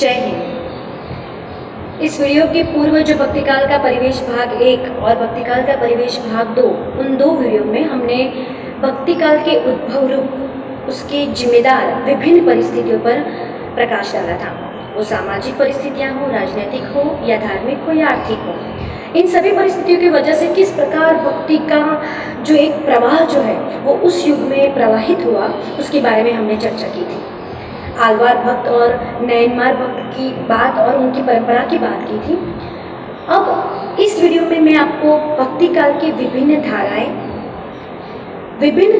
जय हिंद। इस वीडियो के पूर्व जो भक्तिकाल का परिवेश भाग 1 और भक्तिकाल का परिवेश भाग 2, उन दो वीडियो में हमने भक्तिकाल के उद्भव रूप, उसके जिम्मेदार विभिन्न परिस्थितियों पर प्रकाश डाला था। वो सामाजिक परिस्थितियां हो, राजनीतिक हो या धार्मिक हो या आर्थिक हो, इन सभी परिस्थितियों की वजह से किस प्रकार भक्ति का जो एक प्रवाह जो है वो उस युग में प्रवाहित हुआ, उसके बारे में हमने चर्चा की थी। आलवार भक्त और नयनमार भक्त की बात और उनकी परंपरा की बात की थी। अब इस वीडियो में मैं आपको भक्ति काल की विभिन्न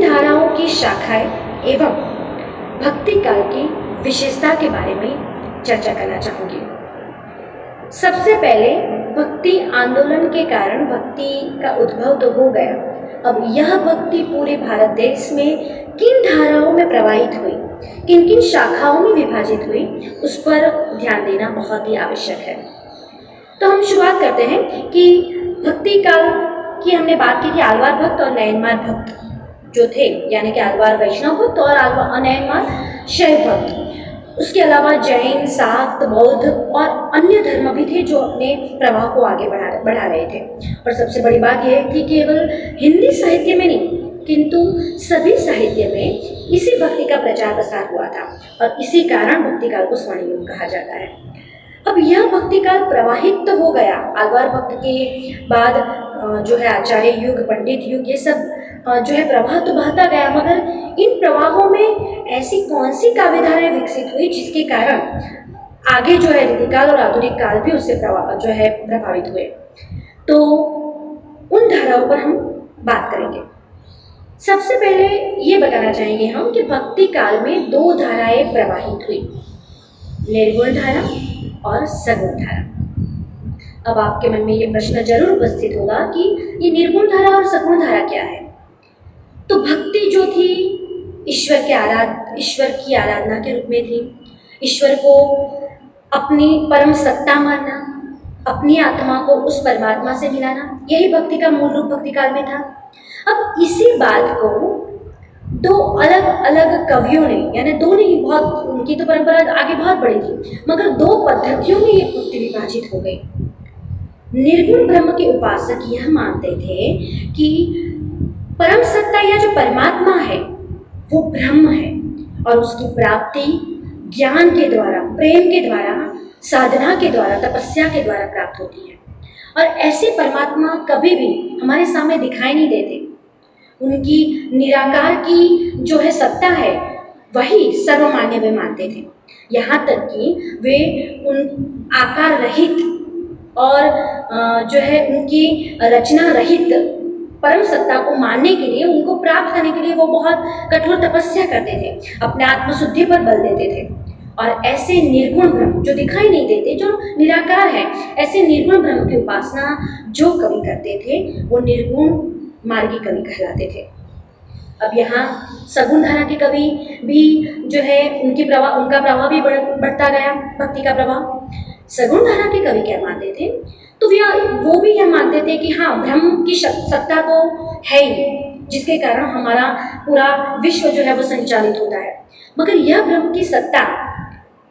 धाराओं की शाखाएं एवं भक्ति काल की विशेषता के बारे में चर्चा करना चाहूंगी। सबसे पहले भक्ति आंदोलन के कारण भक्ति का उद्भव तो हो गया। अब यह भक्ति पूरे भारत देश में किन धाराओं में प्रवाहित हुई, किन किन शाखाओं में विभाजित हुई, उस पर ध्यान देना बहुत ही आवश्यक है। तो हम शुरुआत करते हैं कि भक्ति काल की हमने बात की थी। आलवार भक्त और नयनमार भक्त जो थे, यानी कि आलवार वैष्णव भक्त और नयनमार शैव भक्त। उसके अलावा जैन, शाक्त, बौद्ध और अन्य धर्म भी थे जो अपने प्रवाह को आगे बढ़ा रहे थे। और सबसे बड़ी बात यह थी कि केवल हिंदी साहित्य में नहीं किंतु सभी साहित्य में इसी भक्ति का प्रचार प्रसार हुआ था और इसी कारण भक्ति काल को स्वर्ण युग कहा जाता है। अब यह भक्ति काल प्रवाहित तो हो गया। आलवार भक्त के बाद जो है आचार्य युग, पंडित युग, ये सब जो है प्रवाह तो बहता गया, मगर इन प्रवाहों में ऐसी कौन सी काव्यधाराएं विकसित हुई जिसके कारण आगे जो है रीतिकाल और आधुनिक काल भी उससे जो है प्रभावित हुए। तो उन धाराओं पर हम बात करेंगे। सबसे पहले ये बताना चाहेंगे हम कि भक्ति काल में दो धाराएं प्रवाहित हुई, निर्गुण धारा और सगुण धारा। अब आपके मन में ये प्रश्न जरूर उपस्थित होगा कि ये निर्गुण धारा और सगुण धारा क्या है। तो भक्ति जो थी ईश्वर की आराधना के रूप में थी। ईश्वर को अपनी परम सत्ता मानना, अपनी आत्मा को उस परमात्मा से मिलाना, यही भक्ति का मूल रूप भक्ति काल में था। अब इसी बात को दो अलग अलग कवियों ने, यानी दो नहीं, बहुत उनकी तो परंपरा आगे बहुत बड़ी थी, मगर दो पद्धतियों में ये भक्ति विभाजित हो गई। निर्गुण ब्रह्म के उपासक यह मानते थे कि परम सत्ता या जो परमात्मा है वो ब्रह्म है और उसकी प्राप्ति ज्ञान के द्वारा, प्रेम के द्वारा, साधना के द्वारा, तपस्या के द्वारा प्राप्त होती है। और ऐसे परमात्मा कभी भी हमारे सामने दिखाई नहीं देते। उनकी निराकार की जो है सत्ता है वही सर्वमान्य वे मानते थे। यहाँ तक कि वे उन आकार रहित और जो है उनकी रचना रहित परम सत्ता को मानने के लिए, उनको प्राप्त करने के लिए वो बहुत कठोर तपस्या करते थे, अपने आत्मशुद्धि पर बल देते थे। और ऐसे निर्गुण ब्रह्म जो दिखाई नहीं देते, जो निराकार है, ऐसे निर्गुण ब्रह्म की उपासना जो कवि करते थे वो निर्गुण मार्गी कवि कहलाते थे। अब यहाँ सगुण धारा के कवि भी जो है उनका प्रभाव भी बढ़ता गया, भक्ति का प्रभाव। सगुण धारा के कवि क्या मानते थे, तो वो भी यह मानते थे कि हाँ, ब्रह्म की सत्ता तो है ही, जिसके कारण हमारा पूरा विश्व जो है वो संचालित होता है, मगर यह ब्रह्म की सत्ता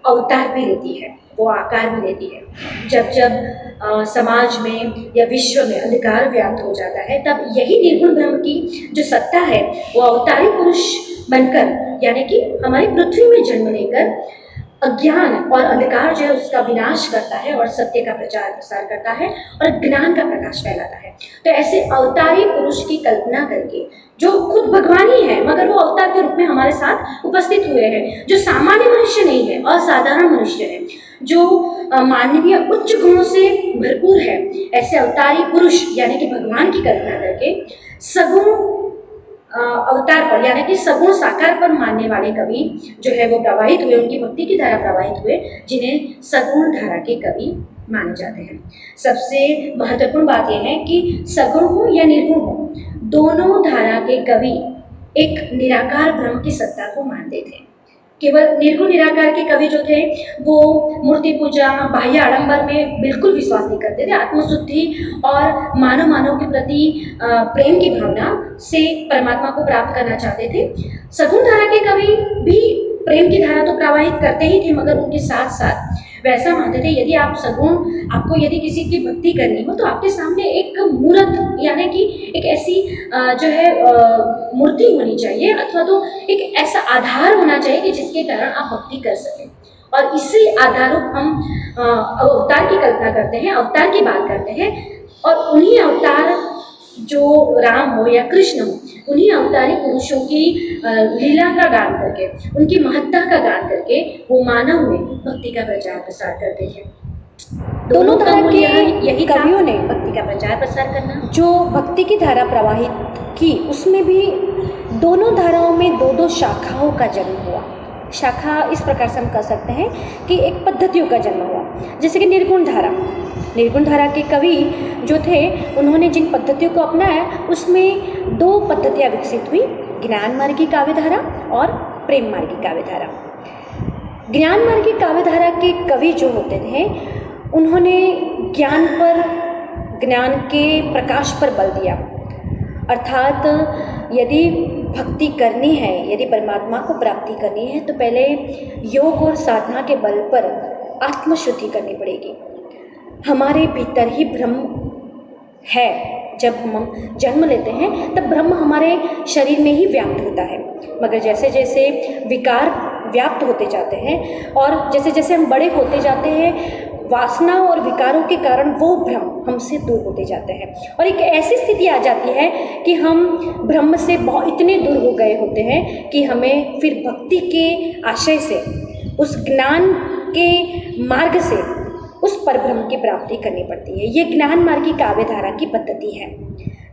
अवतार भी लेती है, वो आकार भी लेती है। जब जब समाज में या विश्व में अंधकार व्याप्त हो जाता है, तब यही निर्गुण ब्रह्म की जो सत्ता है वो अवतारी पुरुष बनकर, यानी कि हमारी पृथ्वी में जन्म लेकर अज्ञान और अंधकार जो है उसका विनाश करता है और सत्य का प्रचार प्रसार करता है और ज्ञान का प्रकाश फैलाता है। तो ऐसे अवतारी पुरुष की कल्पना करके, जो खुद भगवान ही है मगर वो अवतार के रूप में हमारे साथ उपस्थित हुए हैं, जो सामान्य मनुष्य नहीं है, असाधारण मनुष्य है, जो मानवीय उच्च गुणों से भरपूर है, ऐसे अवतारी पुरुष यानी कि भगवान की कल्पना करके सगुण अवतार पर, यानी कि सगुण साकार पर मानने वाले कवि जो है वो प्रवाहित हुए, उनकी भक्ति की धारा प्रवाहित हुए, जिन्हें सगुण धारा के कवि माने जाते हैं। सबसे महत्वपूर्ण बात यह है कि सगुण हो या निर्गुण हो, दोनों धारा के कवि एक निराकार ब्रह्म की सत्ता को मानते थे। केवल निर्गुण निराकार के कवि जो थे वो मूर्ति पूजा, बाह्य आडंबर में बिल्कुल विश्वास नहीं करते थे। आत्मशुद्धि और मानव के प्रति प्रेम की भावना से परमात्मा को प्राप्त करना चाहते थे। सगुण धारा के कवि भी प्रेम की धारा तो प्रवाहित करते ही थे, मगर उनके साथ साथ वैसा मानते थे यदि आप सगुण, आपको यदि किसी की भक्ति करनी हो तो आपके सामने एक मूर्त यानी कि एक ऐसी जो है मूर्ति होनी चाहिए, अथवा तो एक ऐसा आधार होना चाहिए कि जिसके कारण आप भक्ति कर सकें। और इसी आधारों हम अवतार की कल्पना करते हैं, अवतार की बात करते हैं, और उन्हीं अवतार जो राम हो या कृष्ण हो, उन्हीं अवतारी पुरुषों की लीला का गान करके, उनकी महत्ता का गान करके वो मानव में भक्ति का प्रचार प्रसार करते हैं। दोनों तरह के यही कवियों ने भक्ति का प्रचार प्रसार करना, जो भक्ति की धारा प्रवाहित की, उसमें भी दोनों धाराओं में दो दो शाखाओं का जन्म हुआ। शाखा इस प्रकार से हम कह सकते हैं कि एक पद्धतियों का जन्म हुआ, जैसे कि निर्गुण धारा। निर्गुण धारा के कवि जो थे, उन्होंने जिन पद्धतियों को अपनाया उसमें दो पद्धतियाँ विकसित हुई, ज्ञान मार्गी काव्य धारा और प्रेम मार्गी काव्य धारा। ज्ञान मार्गी काव्य धारा के कवि जो होते थे, उन्होंने ज्ञान पर, ज्ञान के प्रकाश पर बल दिया, अर्थात यदि भक्ति करनी है, यदि परमात्मा को प्राप्ति करनी है तो पहले योग और साधना के बल पर आत्मशुद्धि करनी पड़ेगी। हमारे भीतर ही ब्रह्म है। जब हम जन्म लेते हैं तब ब्रह्म हमारे शरीर में ही व्याप्त होता है, मगर जैसे जैसे विकार व्याप्त होते जाते हैं और जैसे जैसे हम बड़े होते जाते हैं, वासना और विकारों के कारण वो ब्रह्म हमसे दूर होते जाते हैं, और एक ऐसी स्थिति आ जाती है कि हम ब्रह्म से बहुत इतने दूर हो गए होते हैं कि हमें फिर भक्ति के आशय से, उस ज्ञान के मार्ग से उस परब्रह्म की प्राप्ति करनी पड़ती है। ये ज्ञान मार्गी काव्य धारा की पद्धति है,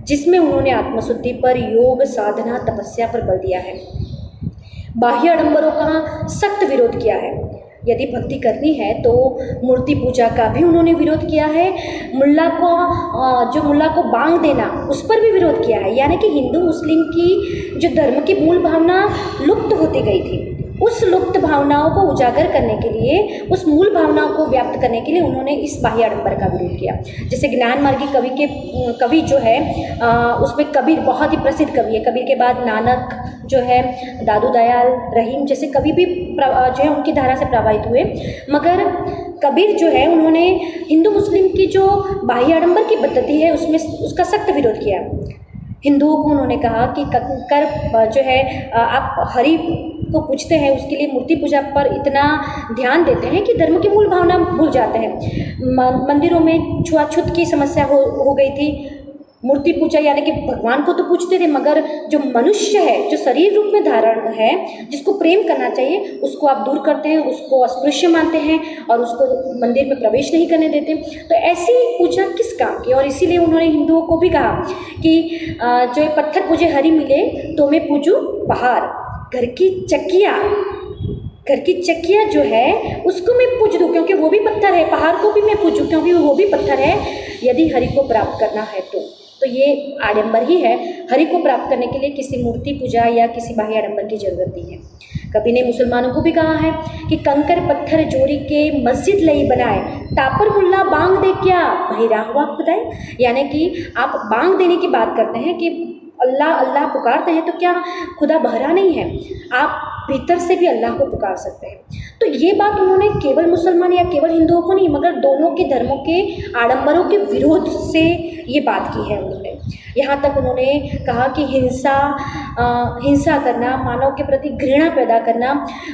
जिसमें उन्होंने आत्मशुद्धि पर, योग, साधना, तपस्या पर बल दिया है। बाह्य आडंबरों का सख्त विरोध किया है। यदि भक्ति करनी है तो मूर्ति पूजा का भी उन्होंने विरोध किया है। मुल्ला को बांग देना, उस पर भी विरोध किया है। यानी कि हिंदू मुस्लिम की जो धर्म की मूल भावना लुप्त होती गई थी, उस लुप्त भावनाओं को उजागर करने के लिए, उस मूल भावनाओं को व्याप्त करने के लिए उन्होंने इस बाह्य आडंबर का विरोध किया। जैसे ज्ञान मार्गी कवि जो है, उसमें कबीर बहुत ही प्रसिद्ध कवि है। कबीर के बाद नानक जो है, दादू दयाल, रहीम जैसे कवि भी जो है उनकी धारा से प्रभावित हुए, मगर कबीर जो है उन्होंने हिंदू मुस्लिम की जो बाह्य आडंबर की पद्धति है उसमें उसका सख्त विरोध किया। हिंदुओं को उन्होंने कहा कि कर जो है आप हरि को पूछते हैं, उसके लिए मूर्ति पूजा पर इतना ध्यान देते हैं कि धर्म की मूल भावना भूल जाते हैं। मंदिरों में छुआछूत की समस्या हो गई थी। मूर्ति पूजा यानी कि भगवान को तो पूछते थे, मगर जो मनुष्य है, जो शरीर रूप में धारण है, जिसको प्रेम करना चाहिए, उसको आप दूर करते हैं, उसको अस्पृश्य मानते हैं और उसको मंदिर में प्रवेश नहीं करने देते। तो ऐसी पूजा किस काम की? और इसीलिए उन्होंने हिंदुओं को भी कहा कि जो पत्थर पूजे हरि मिले तो मैं पूजूं पहाड़। घर की चक्किया जो है उसको मैं पूज दूँ क्योंकि वो भी पत्थर है, पहाड़ को भी मैं पूजूँ क्योंकि वो भी पत्थर है, यदि हरि को प्राप्त करना है तो ये आडंबर ही है। हरि को प्राप्त करने के लिए किसी मूर्ति पूजा या किसी बाह्य आडंबर की जरूरत नहीं है। कबीर ने मुसलमानों को भी कहा है कि कंकर पत्थर जोड़ी के मस्जिद लई बनाए, तापर मुल्ला बांग दे क्या बहिरा हुआ खुदाई। यानी कि आप बांग देने की बात करते हैं कि अल्लाह अल्लाह पुकारते हैं, तो क्या खुदा बहरा नहीं है? आप भीतर से भी अल्लाह को पुकार सकते हैं। तो ये बात उन्होंने केवल मुसलमान या केवल हिंदुओं को नहीं, मगर दोनों के धर्मों के आडंबरों के विरोध से ये बात की है उन्होंने। यहाँ तक उन्होंने कहा कि हिंसा करना, मानव के प्रति घृणा पैदा करना,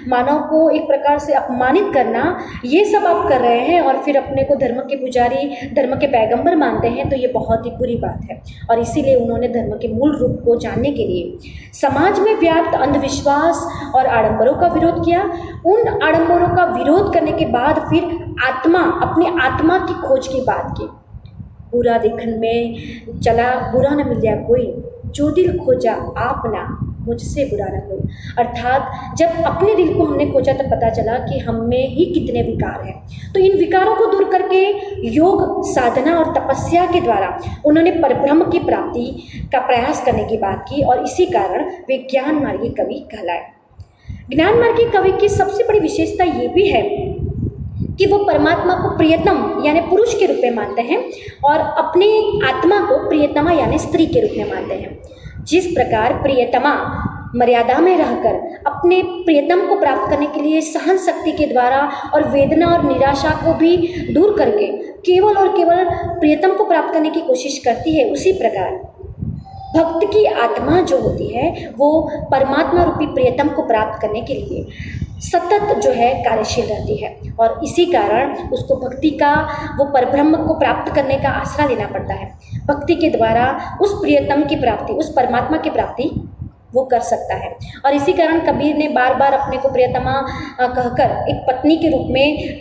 मानव को एक प्रकार से अपमानित करना, ये सब आप कर रहे हैं और फिर अपने को धर्म के पुजारी, धर्म के पैगंबर मानते हैं, तो ये बहुत ही बुरी बात है। और इसीलिए उन्होंने धर्म के मूल रूप को जानने के लिए समाज में व्याप्त अंधविश्वास और आडंबरों का विरोध किया। उन आडंबरों का विरोध करने के बाद फिर अपनी आत्मा की खोज की बात की। बुरा देखन में चला बुरा न मिलिया कोई, जो दिल खोजा आपना मुझसे बुरा न कोई। अर्थात जब अपने दिल को हमने खोजा तब पता चला कि हम में ही कितने विकार हैं। तो इन विकारों को दूर करके योग, साधना और तपस्या के द्वारा उन्होंने परब्रह्म की प्राप्ति का प्रयास करने की बात की, और इसी कारण वे ज्ञान मार्गी कवि कहलाए। ज्ञान मार्गी कवि की सबसे बड़ी विशेषता ये भी है कि वो परमात्मा को प्रियतम यानी पुरुष के रूप में मानते हैं और अपनी आत्मा को प्रियतमा यानी स्त्री के रूप में मानते हैं। जिस प्रकार प्रियतमा मर्यादा में रहकर अपने प्रियतम को प्राप्त करने के लिए सहन शक्ति के द्वारा और वेदना और निराशा को भी दूर करके केवल और केवल प्रियतम को प्राप्त करने की कोशिश करती है, उसी प्रकार भक्त की आत्मा जो होती है वो परमात्मा रूपी प्रियतम को प्राप्त करने के लिए सतत जो है कार्यशील रहती है, और इसी कारण उसको भक्ति का वो परब्रह्म को प्राप्त करने का आसरा लेना पड़ता है। भक्ति के द्वारा उस प्रियतम की प्राप्ति, उस परमात्मा की प्राप्ति वो कर सकता है। और इसी कारण कबीर ने बार बार अपने को प्रियतमा कहकर एक पत्नी के रूप में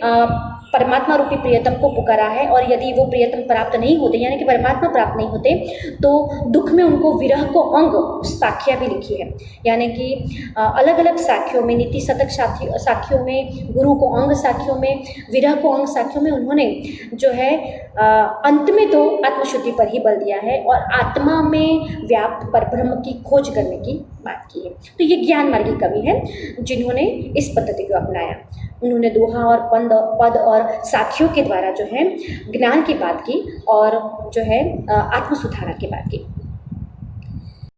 परमात्मा रूपी प्रियतम को पुकारा है। और यदि वो प्रियतम प्राप्त नहीं होते, यानी कि परमात्मा प्राप्त नहीं होते, तो दुख में उनको विरह को अंग साखियाँ भी लिखी है, यानी कि अलग अलग साखियों में, नीति शतक साखियों में, गुरु को अंग साखियों में, विरह को अंग साखियों में उन्होंने जो है अंत में तो आत्मशुद्धि पर ही बल दिया है और आत्मा में व्याप्त परब्रह्म की खोज करने की बात की है। तो ये ज्ञान मार्गी कवि हैं जिन्होंने इस पद्धति को अपनाया। उन्होंने दोहा और पद और साखियों के द्वारा जो है ज्ञान की बात की और जो है आत्मसुधारा की बात की।